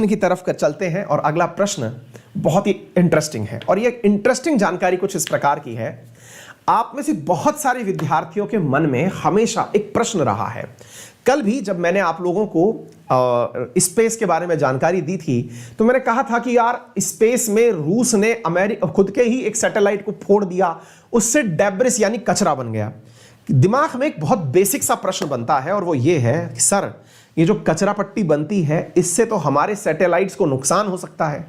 की तरफ कर चलते हैं और अगला प्रश्न बहुत ही इंटरेस्टिंग है और ये इंटरेस्टिंग जानकारी कुछ इस प्रकार की है। आप में से बहुत सारे विद्यार्थियों के मन में हमेशा एक प्रश्न रहा है। कल भी जब मैंने आप लोगों को स्पेस के बारे में जानकारी दी थी तो मैंने कहा था कि यार स्पेस में रूस ने खुद के ही एक सैटेलाइट को फोड़ दिया, उससे डेब्रिस यानी कचरा बन गया। दिमाग में एक बहुत बेसिक सा प्रश्न बनता है और वो ये है कि सर ये जो कचरा पट्टी बनती है इससे तो हमारे सैटेलाइट्स को नुकसान हो सकता है।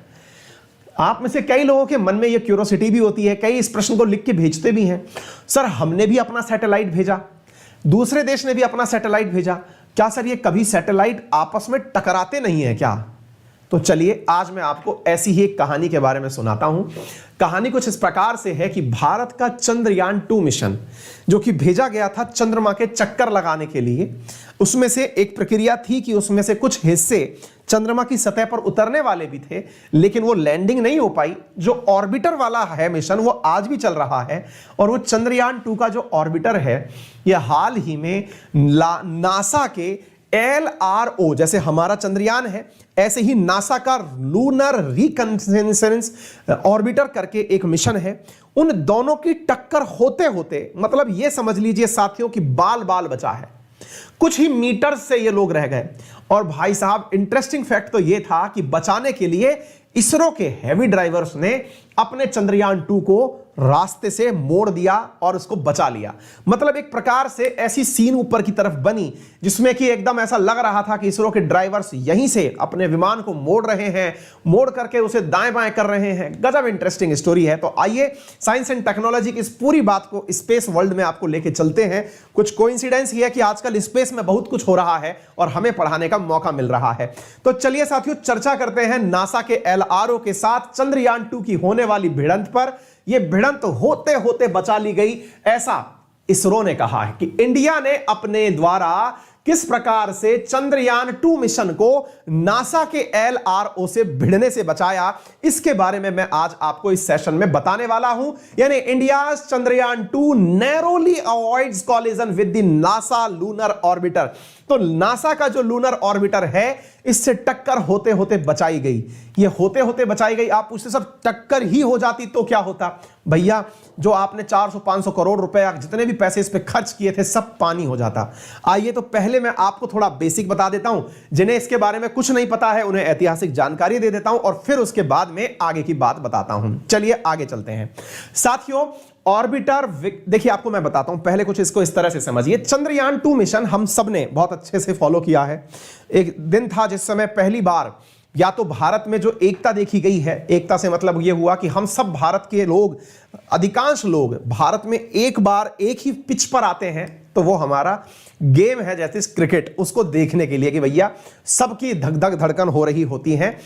आप में से कई लोगों के मन में ये क्यूरोसिटी भी होती है, कई इस प्रश्न को लिख के भेजते भी हैं, सर हमने भी अपना सैटेलाइट भेजा, दूसरे देश ने भी अपना सैटेलाइट भेजा, क्या सर ये कभी सैटेलाइट आपस में टकराते नहीं है क्या? तो चलिए आज मैं आपको ऐसी ही एक कहानी के बारे में सुनाता हूं। कहानी कुछ इस प्रकार से है कि भारत का चंद्रयान 2 मिशन जो कि भेजा गया था चंद्रमा के चक्कर लगाने के लिए, उसमें से एक प्रक्रिया थी कि उसमें से कुछ हिस्से चंद्रमा की सतह पर उतरने वाले भी थे, लेकिन वो लैंडिंग नहीं हो पाई। जो ऑर्बिटर वाला है मिशन वो आज भी चल रहा है और वो चंद्रयान 2 का जो ऑर्बिटर है ये हाल ही में नासा के LRO, जैसे हमारा चंद्रयान है ऐसे ही नासा का लूनर रिकन्सेंस ऑर्बिटर करके एक मिशन है, उन दोनों की टक्कर होते होते मतलब ये समझ लीजिए साथियों की बाल बाल बचा है, कुछ ही मीटर से ये लोग रह गए। और भाई साहब इंटरेस्टिंग फैक्ट तो ये था कि बचाने के लिए इसरो के हेवी ड्राइवर्स ने अपने चंद्रयान 2 को रास्ते से मोड़ दिया और उसको बचा लिया। मतलब एक प्रकार से ऐसी सीन ऊपर की तरफ बनी जिसमें कि एकदम ऐसा लग रहा था कि इसरो के ड्राइवर्स यहीं से अपने विमान को मोड़ रहे हैं, मोड़ करके उसे दाएं बाएं कर रहे हैं। गजब इंटरेस्टिंग स्टोरी है। तो आइए साइंस एंड टेक्नोलॉजी की इस पूरी बात को स्पेस वर्ल्ड में आपको लेके चलते हैं। कुछ कोइंसिडेंस ही है कि आजकल स्पेस में बहुत कुछ हो रहा है और हमें पढ़ाने का मौका मिल रहा है। तो चलिए साथियों चर्चा करते हैं नासा के LRO के साथ चंद्रयान 2 की होने वाली भिड़ंत पर। यह भिड़ंत होते होते बचा ली गई, ऐसा इसरो ने कहा है कि इंडिया ने अपने द्वारा किस प्रकार से चंद्रयान 2 मिशन को नासा के LRO से भिड़ने से बचाया, इसके बारे में मैं आज आपको इस सेशन में बताने वाला हूं। यानी India Chandrayaan 2 narrowly avoids collision with the NASA lunar orbiter. तो नासा का जो लूनर ऑर्बिटर है इससे टक्कर होते होते बचाई गई। ये होते होते बचाई गई। आप पूछते सर टक्कर ही हो जाती तो क्या होता? भैया जो आपने 400-500 करोड़ रुपए जितने भी पैसे इस पे खर्च किए थे सब पानी हो जाता। आइए तो पहले मैं आपको थोड़ा बेसिक बता देता हूं, जिन्हें इसके बारे में कुछ नहीं पता है उन्हें ऐतिहासिक जानकारी दे देता हूं और फिर उसके बाद में आगे की बात बताता हूं। चलिए आगे चलते हैं साथियों। ऑर्बिटर देखिए आपको मैं बताता हूं, पहले कुछ इसको इस तरह से समझिए। चंद्रयान 2 मिशन हम सब ने बहुत अच्छे से फॉलो किया है। एक दिन था जिस समय पहली बार या तो भारत में जो एकता देखी गई है, एकता से मतलब यह हुआ कि हम सब भारत के लोग, अधिकांश लोग भारत में एक बार एक ही पिच पर आते हैं, तो वो हमारा गेम है जैसे क्रिकेट, उसको देखने के लिए कि भैया सबकी धक धक धड़कन हो रही होती है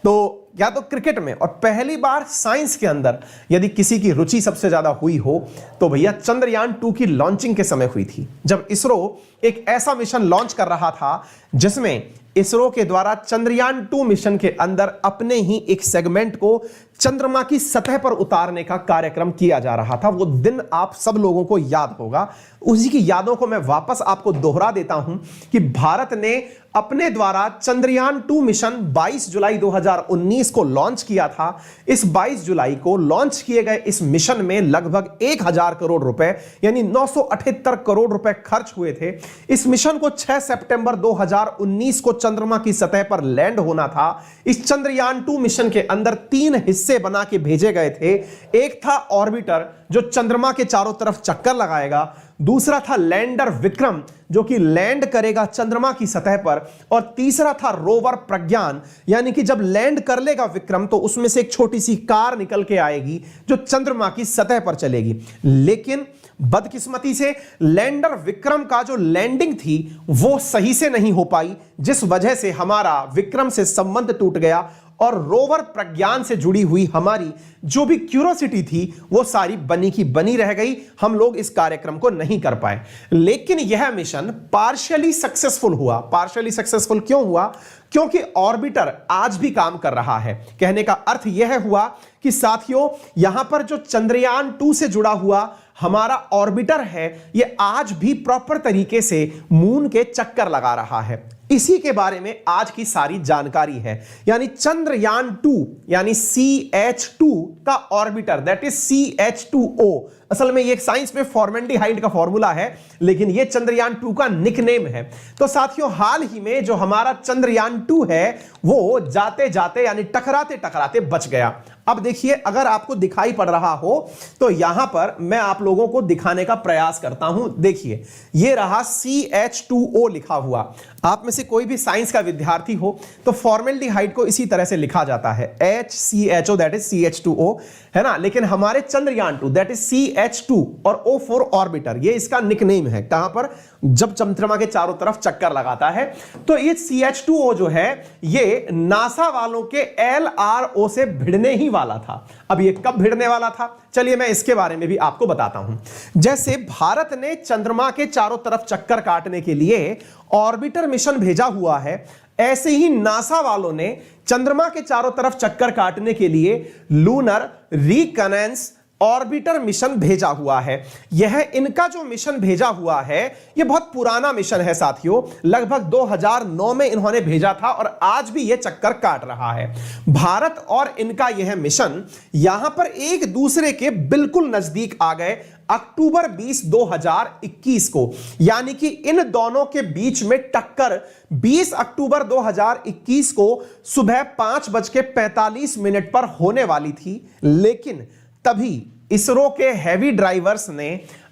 तो या तो क्रिकेट में। और पहली बार साइंस के अंदर यदि किसी की रुचि सबसे ज्यादा हुई हो तो भैया चंद्रयान 2 की लॉन्चिंग के समय हुई थी, जब इसरो एक ऐसा मिशन लॉन्च कर रहा था जिसमें इसरो के द्वारा चंद्रयान 2 मिशन के अंदर अपने ही एक सेगमेंट को चंद्रमा की सतह पर उतारने का कार्यक्रम किया जा रहा था। वो दिन आप सब लोगों को याद होगा। उसी की यादों को मैं वापस आपको दोहरा देता हूं कि भारत ने अपने द्वारा चंद्रयान 2 मिशन 22 जुलाई 2019 को लॉन्च किया था। इस 22 जुलाई को लॉन्च किए गए इस मिशन में लगभग 1000 करोड़ रुपए यानी 978 करोड़ रुपए खर्च हुए थे। इस मिशन को 6 सितंबर 2019 को चंद्रमा की सतह पर लैंड होना था। इस चंद्रयान 2 मिशन के अंदर 3 हिस्से बना के भेजे गए थे। एक था ऑर्बिटर जो चंद्रमा के चारों तरफ चक्कर लगाएगा, दूसरा था लैंडर विक्रम जो कि लैंड करेगा चंद्रमा की सतह पर, और तीसरा था रोवर प्रज्ञान, यानी कि जब लैंड कर लेगा विक्रम तो उसमें से एक छोटी सी कार निकल के आएगी जो चंद्रमा की सतह पर चलेगी। लेकिन बदकिस्मती से लैंडर विक्रम का जो लैंडिंग थी वो सही से नहीं हो पाई, जिस वजह से हमारा विक्रम से संबंध टूट गया और रोवर प्रज्ञान से जुड़ी हुई हमारी जो भी क्यूरोसिटी थी वो सारी बनी की बनी रह गई। हम लोग इस कार्यक्रम को नहीं कर पाए। लेकिन यह मिशन पार्शियली सक्सेसफुल हुआ। पार्शियली सक्सेसफुल क्यों हुआ? क्योंकि ऑर्बिटर आज भी काम कर रहा है। कहने का अर्थ यह हुआ कि साथियों, यहां पर जो चंद्रयान 2 से जुड़ा हुआ हमारा ऑर्बिटर है, यह आज भी प्रॉपर तरीके से मून के चक्कर लगा रहा है। इसी के बारे में आज की सारी जानकारी है। यानी चंद्रयान 2 यानी CH2 का ऑर्बिटर, दैट इज CH2O। असल में ये साइंस में फॉर्मेल्डिहाइड का फॉर्मूला है, लेकिन ये चंद्रयान 2 का निकनेम है। तो साथियों, हाल ही में जो हमारा चंद्रयान 2 है वो जाते जाते यानी टकराते टकराते बच गया। अब देखिए, अगर आपको दिखाई पड़ रहा हो तो यहां पर मैं आप लोगों को दिखाने का प्रयास करता हूं। देखिए, ये रहा CH2O लिखा हुआ। आप में से कोई भी साइंस का विद्यार्थी हो तो फॉर्मेल्डिहाइड को इसी तरह से लिखा जाता है, HCHO, दैट इज CH2O, है ना। लेकिन हमारे चंद्रयान 2 दैट इज CH2 और O फॉर ऑर्बिटर, ये इसका निकनेम है। कहां पर? जब चंद्रमा के चारों तरफ चक्कर लगाता है। तो ये CH2O जो है ये नासा वालों के LRO से भिड़ने ही वाला था। अब ये कब भिड़ने वाला था, चलिए मैं इसके बारे में भी आपको बताता हूं। जैसे भारत ने चंद्रमा के चारों तरफ चक्कर काटने के लिए ऑर्बिटर मिशन भेजा हुआ है, ऐसे ही नासा वालों ने चंद्रमा के चारों तरफ चक्कर काटने के लिए लूनर रिकनेंस ऑर्बिटर मिशन भेजा हुआ है। यह इनका जो मिशन भेजा हुआ है यह बहुत पुराना मिशन है साथियों, लगभग 2009 में इन्होंने भेजा था और आज भी यह चक्कर काट रहा है। भारत और इनका यह मिशन यहां पर एक दूसरे के बिल्कुल नजदीक आ गए अक्टूबर 20, 2021 को। यानी कि इन दोनों के बीच में टक्कर 20 अक्टूबर 2021 को सुबह 5:45 पर होने वाली थी। लेकिन तभी इसरो के हैवी ड्राइवर्स ने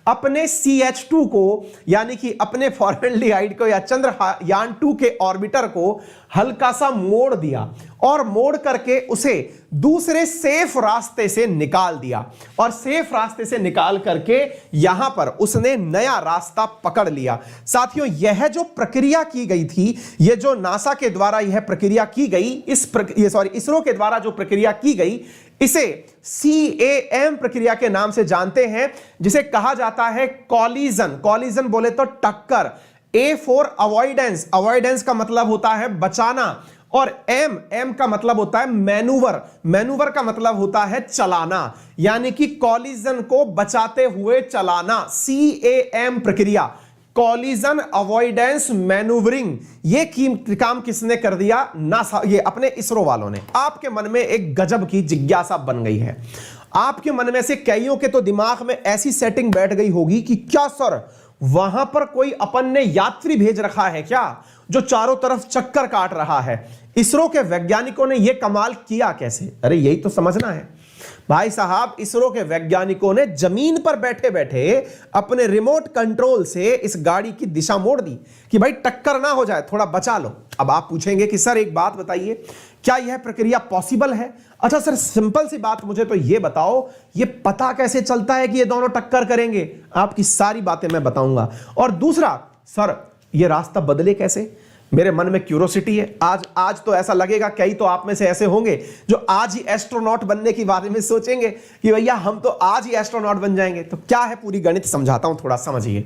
अपने CH2 को यानी कि अपने फॉर्मेल्डिहाइड को या चंद्रयान 2 के ऑर्बिटर को हल्का सा मोड़ दिया और मोड़ करके उसे दूसरे सेफ रास्ते से निकाल दिया। और सेफ रास्ते से निकाल करके यहां पर उसने नया रास्ता पकड़ लिया। साथियों, यह जो प्रक्रिया की गई थी, यह जो नासा के द्वारा यह प्रक्रिया की गई, इसरो के द्वारा जो प्रक्रिया की गई, इसे CAM प्रक्रिया के नाम से जानते हैं, जिसे कहा जाता है कॉलिजन। कॉलिजन बोले तो टक्कर। A फॉर अवॉइडेंस, अवॉइडेंस का मतलब होता है बचाना, और M का मतलब होता है मैनूवर, मैनूवर का मतलब होता है चलाना, यानी कि कॉलिजन को बचाते हुए चलाना। CAM प्रक्रिया, कॉलिजन अवॉइडेंस मैनूवरिंग, ये काम किसने कर दिया? नासा, ये अपने इसरो वालों ने। आपके मन में एक गजब की जिज्ञासा बन गई है। आपके मन में से कईयों के तो दिमाग में ऐसी सेटिंग बैठ गई होगी कि क्या सर, वहां पर कोई अपन ने यात्री भेज रखा है क्या जो चारों तरफ चक्कर काट रहा है? इसरो के वैज्ञानिकों ने यह कमाल किया कैसे? अरे यही तो समझना है भाई साहब। इसरो के वैज्ञानिकों ने जमीन पर बैठे बैठे अपने रिमोट कंट्रोल से इस गाड़ी की दिशा मोड़ दी कि भाई टक्कर ना हो जाए, थोड़ा बचा लो। अब आप पूछेंगे कि सर एक बात बताइए, क्या यह प्रक्रिया पॉसिबल है? अच्छा सर, सिंपल सी बात मुझे तो यह बताओ, यह पता कैसे चलता है कि ये दोनों टक्कर करेंगे? आपकी सारी बातें मैं बताऊंगा। और दूसरा, सर यह रास्ता बदले कैसे? मेरे मन में क्यूरोसिटी है। आज तो ऐसा लगेगा, कई तो आप में से ऐसे होंगे जो आज ही एस्ट्रोनॉट बनने के बारे में सोचेंगे कि भैया हम तो आज ही एस्ट्रोनॉट बन जाएंगे। तो क्या है पूरी गणित समझाता हूं, थोड़ा समझिए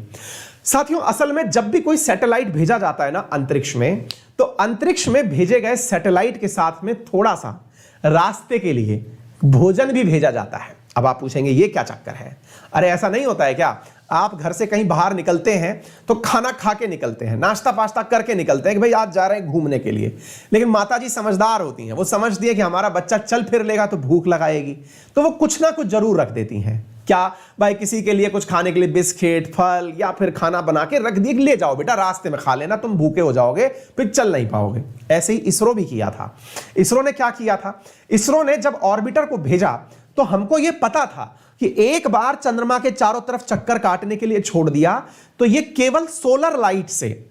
साथियों। असल में जब भी कोई सैटेलाइट भेजा जाता है ना अंतरिक्ष में, तो अंतरिक्ष में भेजे गए सैटेलाइट के साथ में थोड़ा सा रास्ते के लिए भोजन भी भेजा जाता है। अब आप पूछेंगे ये क्या चक्कर है? अरे ऐसा नहीं होता है क्या? आप घर से कहीं बाहर निकलते हैं तो खाना खा के निकलते हैं, नाश्ता पास्ता करके निकलते हैं कि भाई आज जा रहे हैं घूमने के लिए। लेकिन माताजी समझदार होती हैं, वो समझती है कि हमारा बच्चा चल फिर लेगा तो भूख लगाएगी, तो वो कुछ ना कुछ जरूर रख देती हैं। क्या भाई, किसी के लिए कुछ खाने के लिए बिस्किट, फल या फिर खाना बना के रख दिए, ले जाओ बेटा रास्ते में खा लेना, तुम भूखे हो जाओगे फिर चल नहीं पाओगे। ऐसे ही इसरो भी किया था। इसरो ने क्या किया था? इसरो ने जब ऑर्बिटर को भेजा तो हमको यह पता था कि एक बार चंद्रमा के चारों तरफ चक्कर काटने के लिए छोड़ दिया तो यह केवल सोलर लाइट से,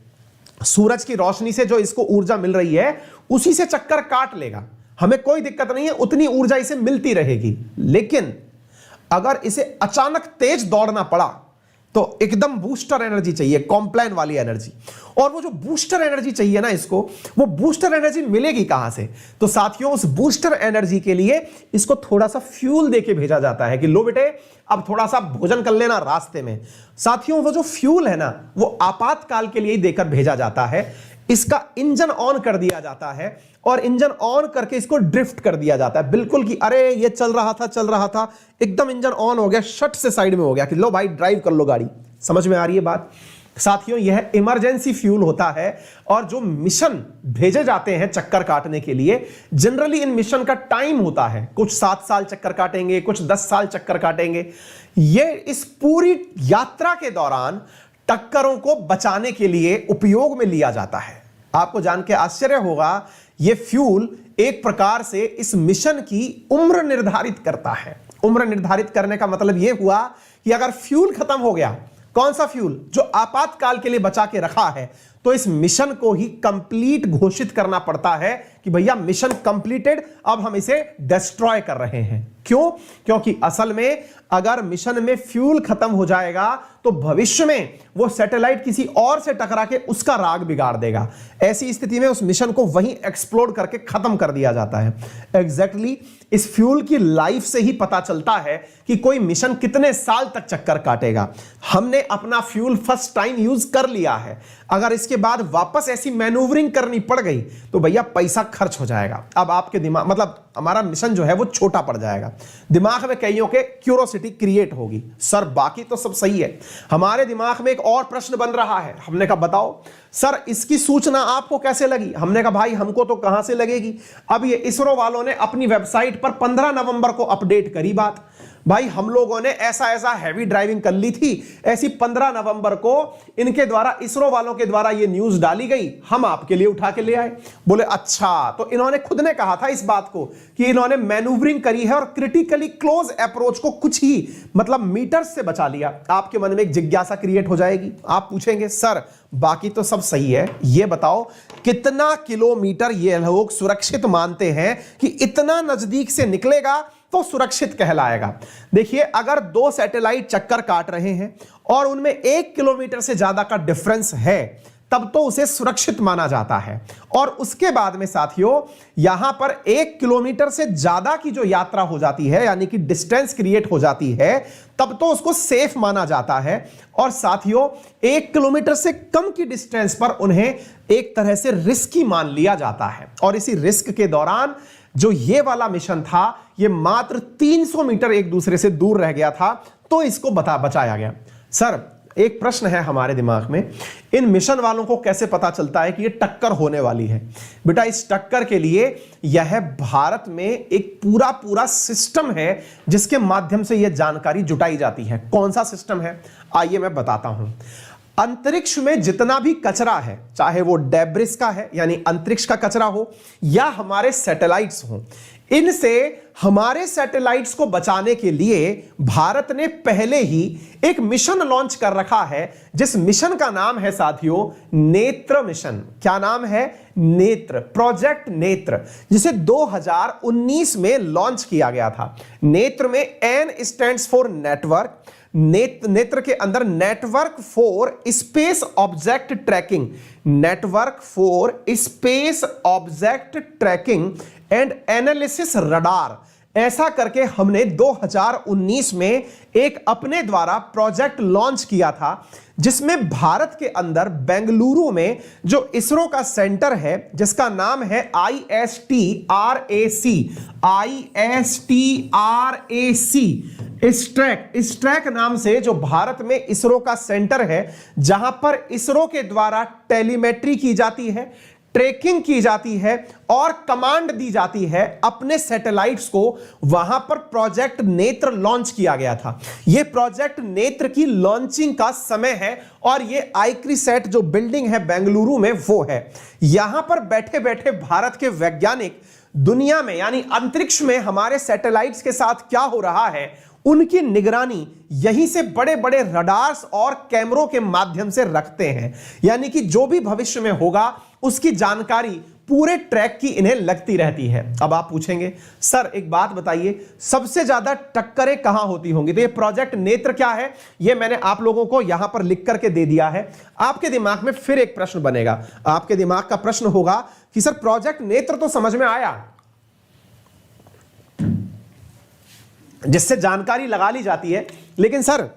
सूरज की रोशनी से जो इसको ऊर्जा मिल रही है उसी से चक्कर काट लेगा, हमें कोई दिक्कत नहीं है, उतनी ऊर्जा इसे मिलती रहेगी। लेकिन अगर इसे अचानक तेज दौड़ना पड़ा तो एकदम बूस्टर एनर्जी चाहिए, कॉम्प्लाइन वाली एनर्जी। और वो जो बूस्टर एनर्जी चाहिए ना इसको, वो बूस्टर एनर्जी मिलेगी कहां से? तो साथियों, उस बूस्टर एनर्जी के लिए इसको थोड़ा सा फ्यूल देके भेजा जाता है कि लो बेटे अब थोड़ा सा भोजन कर लेना रास्ते में। साथियों, वो जो फ्यूल है ना, वो आपातकाल के लिए ही देकर भेजा जाता है। इसका इंजन ऑन कर दिया जाता है और इंजन ऑन करके इसको ड्रिफ्ट कर दिया जाता है, बिल्कुल कि अरे ये चल रहा था, एकदम इंजन ऑन हो गया, शट से साइड में हो गया कि लो भाई ड्राइव कर लो गाड़ी। समझ में आ रही है बात साथियों? यह इमरजेंसी फ्यूल होता है और जो मिशन भेजे जाते हैं चक्कर काटने के लिए, जनरली इन मिशन का टाइम होता है, कुछ 7 साल चक्कर काटेंगे, कुछ 10 साल चक्कर काटेंगे। ये इस पूरी यात्रा के दौरान टक्करों को बचाने के लिए उपयोग में लिया जाता है। आपको जान के आश्चर्य होगा, यह फ्यूल एक प्रकार से इस मिशन की उम्र निर्धारित करता है। उम्र निर्धारित करने का मतलब यह हुआ कि अगर फ्यूल खत्म हो गया, कौन सा फ्यूल? जो आपातकाल के लिए बचा के रखा है, तो इस मिशन को ही कंप्लीट घोषित करना पड़ता है कि भैया मिशन कंप्लीटेड, अब हम इसे डिस्ट्रॉय कर रहे हैं। क्यों? क्योंकि असल में अगर मिशन में फ्यूल खत्म हो जाएगा तो भविष्य में वो सैटेलाइट किसी और से टकरा के उसका राग बिगाड़ देगा। ऐसी स्थिति में उस मिशन को वहीं एक्सप्लोड करके खत्म कर दिया जाता है। एग्जैक्टली इस फ्यूल की लाइफ से ही पता चलता है कि कोई मिशन कितने साल तक चक्कर काटेगा। हमने अपना फ्यूल फर्स्ट टाइम यूज कर लिया है, अगर इसके बाद वापस ऐसी मैनूवरिंग करनी पड़ गई तो भैया पैसा खर्च हो जाएगा। अब आपके दिमाग मतलब हमारा मिशन जो है वो छोटा पड़ जाएगा, दिमाग में कईयों के क्यूरोसिटी क्रिएट होगी। सर बाकी तो सब सही है, हमारे दिमाग में एक और प्रश्न बन रहा है। हमने कहा बताओ सर इसकी सूचना आपको कैसे लगी? हमने कहा भाई हमको तो कहां से लगेगी। अब ये इसरो वालों ने अपनी वेबसाइट पर 15 नवंबर को अपडेट करी बात, भाई हम लोगों ने ऐसा ऐसा हैवी ड्राइविंग कर ली थी, ऐसी 15 नवंबर को इनके द्वारा, इसरो वालों के द्वारा ये न्यूज डाली गई, हम आपके लिए उठा के ले आए। बोले अच्छा, तो इन्होंने खुद ने कहा था इस बात को कि इन्होंने मैनूवरिंग करी है और क्रिटिकली क्लोज अप्रोच को कुछ ही मतलब मीटर्स से बचा लिया। आपके मन में एक जिज्ञासा क्रिएट हो जाएगी, आप पूछेंगे सर बाकी तो सब सही है, ये बताओ कितना किलोमीटर ये लोग सुरक्षित मानते हैं कि इतना नजदीक से निकलेगा तो सुरक्षित कहलाएगा? देखिए अगर 2 सैटेलाइट चक्कर काट रहे हैं और उनमें 1 किलोमीटर से ज्यादा का डिफरेंस है, तब तो उसे सुरक्षित माना जाता है। और उसके बाद में साथियों यहां पर 1 किलोमीटर से ज्यादा की जो यात्रा हो जाती है, यानी कि डिस्टेंस क्रिएट हो जाती है, तब तो उसको सेफ माना जाता है। और साथियों 1 किलोमीटर से कम की डिस्टेंस पर उन्हें एक तरह से रिस्की मान लिया जाता है। और इसी रिस्क के दौरान जो ये वाला मिशन था, ये मात्र 300 मीटर एक दूसरे से दूर रह गया था, तो इसको बचाया गया। सर एक प्रश्न है हमारे दिमाग में, इन मिशन वालों को कैसे पता चलता है कि ये टक्कर होने वाली है? बेटा इस टक्कर के लिए यह भारत में एक पूरा सिस्टम है जिसके माध्यम से यह जानकारी जुटाई जाती है। कौन सा सिस्टम है? आइए मैं बताता हूं। अंतरिक्ष में जितना भी कचरा है, चाहे वो डेब्रिस का है यानी अंतरिक्ष का कचरा हो, या हमारे सैटेलाइट्स हो, इनसे हमारे सैटेलाइट्स को बचाने के लिए भारत ने पहले ही एक मिशन लॉन्च कर रखा है, जिस मिशन का नाम है साथियों नेत्र मिशन। क्या नाम है? नेत्र, प्रोजेक्ट नेत्र, जिसे 2019 में लॉन्च किया गया था। नेत्र में N स्टैंड्स फॉर नेटवर्क, नेत्र के अंदर network for space object tracking, network for space object tracking and analysis radar, ऐसा करके हमने 2019 में एक अपने द्वारा प्रोजेक्ट लॉन्च किया था, जिसमें भारत के अंदर बेंगलुरु में जो इसरो का सेंटर है जिसका नाम है ISTRAC नाम से जो भारत में इसरो का सेंटर है, जहां पर इसरो के द्वारा टेलीमेट्री की जाती है, ट्रैकिंग की जाती है और कमांड दी जाती है अपने सैटेलाइट्स को, वहां पर प्रोजेक्ट नेत्र लॉन्च किया गया था। यह प्रोजेक्ट नेत्र की लॉन्चिंग का समय है और यह आईक्रीसैट जो बिल्डिंग है बेंगलुरु में वो है। यहां पर बैठे बैठे भारत के वैज्ञानिक दुनिया में यानी अंतरिक्ष में हमारे सैटेलाइट्स के साथ क्या हो रहा है उनकी निगरानी यहीं से बड़े बड़े रडार्स और कैमरों के माध्यम से रखते हैं। यानी कि जो भी भविष्य में होगा उसकी जानकारी पूरे ट्रैक की इन्हें लगती रहती है। अब आप पूछेंगे सर एक बात बताइए, सबसे ज्यादा टक्करें कहां होती होंगी? तो ये प्रोजेक्ट नेत्र क्या है, ये मैंने आप लोगों को यहां पर लिख करके दे दिया है। आपके दिमाग में फिर एक प्रश्न बनेगा, आपके दिमाग का प्रश्न होगा कि सर प्रोजेक्ट नेत्र तो समझ में आया, जिससे जानकारी लगा ली जाती है, लेकिन सर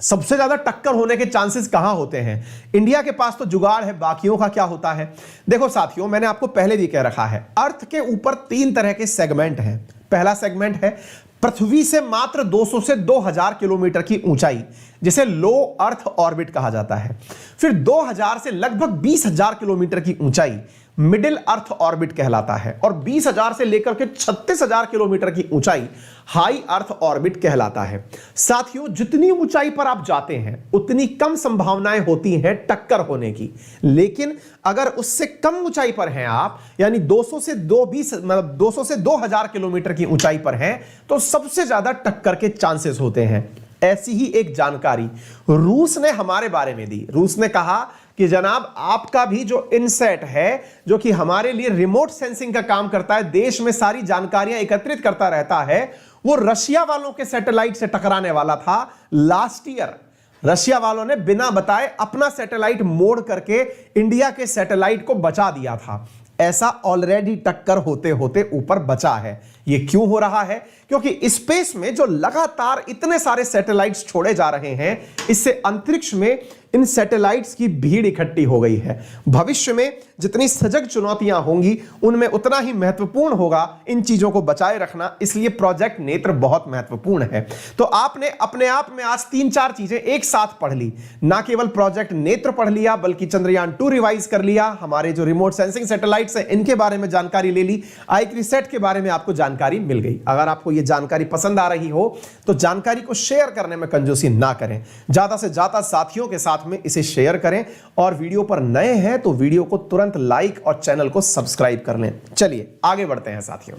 सबसे ज्यादा टक्कर होने के चांसेस कहां होते हैं? इंडिया के पास तो जुगाड़ है, बाकियों का क्या होता है? देखो साथियों, मैंने आपको पहले भी कह रखा है, अर्थ के ऊपर 3 तरह के सेगमेंट हैं। पहला सेगमेंट है पृथ्वी से मात्र 200 से 2000 किलोमीटर की ऊंचाई, जिसे लो अर्थ ऑर्बिट कहा जाता है। फिर 2000 से लगभग 20000 किलोमीटर की ऊंचाई मिडिल अर्थ ऑर्बिट कहलाता है, और 20000 से लेकर के 36000 किलोमीटर की ऊंचाई हाई अर्थ ऑर्बिट कहलाता है। साथियों, जितनी ऊंचाई पर आप जाते हैं उतनी कम संभावनाएं होती हैं टक्कर होने की, लेकिन अगर उससे कम ऊंचाई पर हैं आप, यानी 200 से 2000 किलोमीटर की ऊंचाई पर हैं, तो सबसे ज्यादा टक्कर के चांसेस होते हैं। ऐसी ही एक जानकारी रूस ने हमारे बारे में दी। रूस ने कहा कि जनाब, आपका भी जो इनसेट है, जो कि हमारे लिए रिमोट सेंसिंग का काम करता है, देश में सारी जानकारियां एकत्रित करता रहता है, वो रशिया वालों के सैटेलाइट से टकराने वाला था लास्ट ईयर। रशिया वालों ने बिना बताए अपना सैटेलाइट मोड़ करके इंडिया के सैटेलाइट को बचा दिया था। ऐसा ऑलरेडी टक्कर होते होते ऊपर बचा है। ये क्यों हो रहा है? क्योंकि स्पेस में जो लगातार इतने सारे सैटेलाइट्स छोड़े जा रहे हैं, इससे अंतरिक्ष में इन सैटेलाइट्स की भीड़ इकट्ठी हो गई है। भविष्य में जितनी सजग चुनौतियां होंगी, उनमें उतना ही महत्वपूर्ण होगा इन चीजों को बचाए रखना। इसलिए प्रोजेक्ट नेत्र बहुत महत्वपूर्ण है। तो आपने अपने आप में आज 3-4 चीजें एक साथ पढ़ ली। ना केवल प्रोजेक्ट नेत्र पढ़ लिया, बल्कि चंद्रयान 2 रिवाइज कर लिया, हमारे जो रिमोट सेंसिंग सैटेलाइट्स हैं इनके बारे में जानकारी ले ली, ICRISAT के बारे में आपको जानकारी मिल गई। अगर आपको यह जानकारी पसंद आ रही हो तो जानकारी को शेयर करने में कंजूसी ना करें, ज्यादा से ज्यादा साथियों के साथ में इसे शेयर करें, और वीडियो पर नए हैं तो वीडियो को तुरंत लाइक और चैनल को सब्सक्राइब कर लें। चलिए आगे बढ़ते हैं साथियों।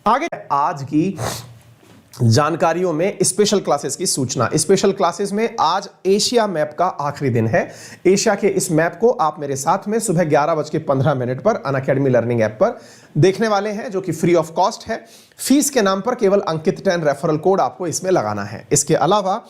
आगे आज की जानकारियों में स्पेशल क्लासेस की सूचना। स्पेशल क्लासेस में आज एशिया मैप का आखिरी दिन है। एशिया के इस मैप को आप मेरे साथ में सुबह 11:15 पर अनअकैडमी लर्निंग ऐप पर देखने वाले हैं, जो कि फ्री ऑफ कॉस्ट है। फीस के नाम पर केवल अंकित 10 रेफरल कोड आपको इसमें लगाना है। इसके अलावा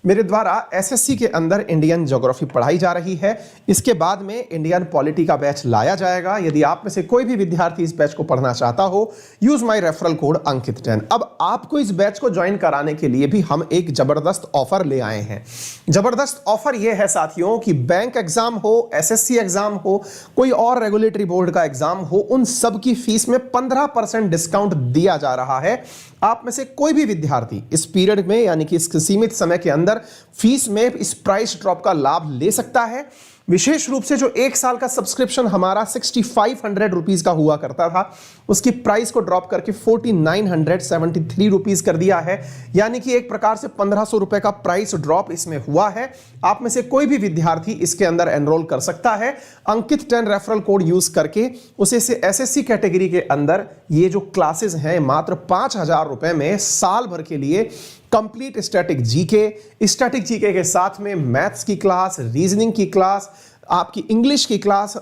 मेरे द्वारा एसएससी के अंदर इंडियन ज्योग्राफी पढ़ाई जा रही है। इसके बाद में इंडियन पॉलिटी का बैच लाया जाएगा। यदि आप में से कोई भी विद्यार्थी इस बैच को पढ़ना चाहता हो, यूज माय रेफरल कोड अंकित 10। अब आपको इस बैच को ज्वाइन कराने के लिए भी हम एक जबरदस्त ऑफर ले आए हैं। जबरदस्त ऑफर यह है साथियों कि बैंक एग्जाम हो, एसएससी एग्जाम हो, कोई और रेगुलेटरी बोर्ड का एग्जाम हो, उन सब की फीस में 15% डिस्काउंट दिया जा रहा है। आप में से कोई भी विद्यार्थी इस पीरियड में, यानी कि इस सीमित समय के अंदर फीस में इस प्राइस ड्रॉप का लाभ ले सकता है। विशेष रूप से जो 1 साल का सब्सक्रिप्शन हमारा 6500 रुपीज का हुआ करता था, उसकी प्राइस को ड्रॉप करके 4973 रुपीज कर दिया है। यानी कि एक प्रकार से 1500 रुपए का प्राइस ड्रॉप इसमें हुआ है। आप में से कोई भी विद्यार्थी इसके अंदर एनरोल कर सकता है अंकित 10 रेफरल कोड यूज करके। उसे से एसएससी कैटेगरी के अंदर ये जो क्लासेस हैं मात्र 5000 रुपए में साल भर के लिए कंप्लीट स्टैटिक जीके के साथ में मैथ्स की क्लास, रीजनिंग की क्लास, आपकी इंग्लिश की क्लास,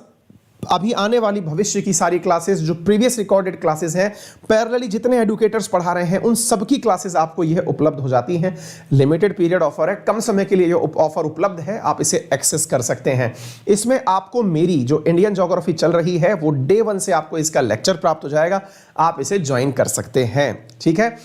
अभी आने वाली भविष्य की सारी क्लासेस, जो प्रीवियस रिकॉर्डेड क्लासेस हैं, पैरेलली जितने एडुकेटर्स पढ़ा रहे हैं, उन सब की क्लासेस आपको यह उपलब्ध हो जाती हैं। लिमिटेड पीरियड ऑफर है, कम समय के लिए यह ऑफर उपलब्ध है, आप इसे एक्सेस कर सकते हैं। इसमें आपको मेरी जो इंडियन ज्योग्राफी चल रही है वो डे 1 से आपको इसका लेक्चर प्राप्त हो जाएगा। आप इसे ज्वाइन कर सकते हैं। ठीक है।